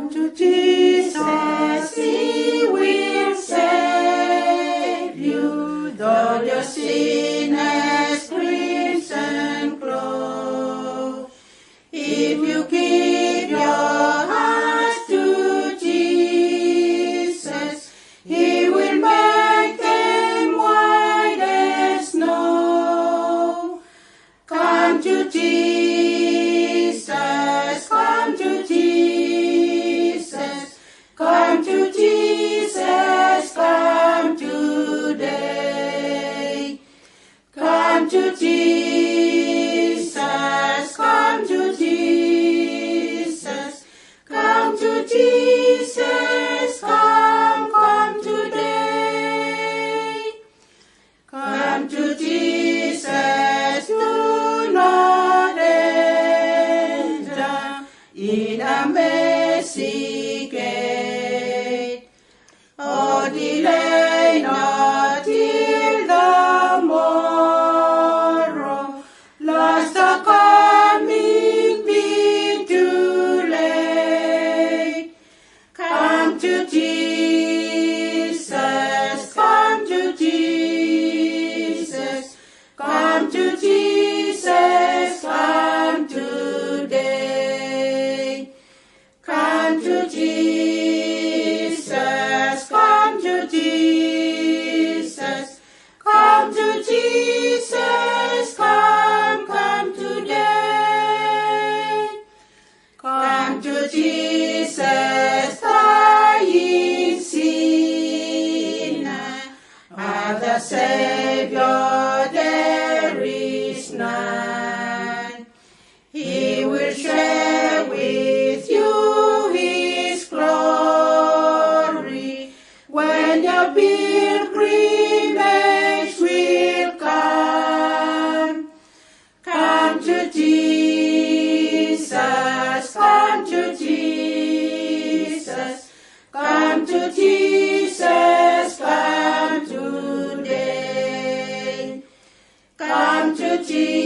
Come to Jesus, He will save you, though your sin has crimson clothes. If you give your heart to Jesus, He will make them white as snow. Come to Jesus, come to Jesus, come to Jesus, come today. Come to Jesus, come to Jesus, come to Jesus, come today. Come to Jesus, do not enter in a messy gate, or delay not till the morrow, lest the coming be too late. Come to Jesus, come to Jesus, come to Jesus, come today. Come to Jesus, come to Jesus, come to Jesus, come today. Come to Jesus, dying sinner, other Savior there is none. He will share with you His glory when your pilgrimage will come. Come to Jesus, come to Jesus, come to Jesus, come today. Come to Jesus.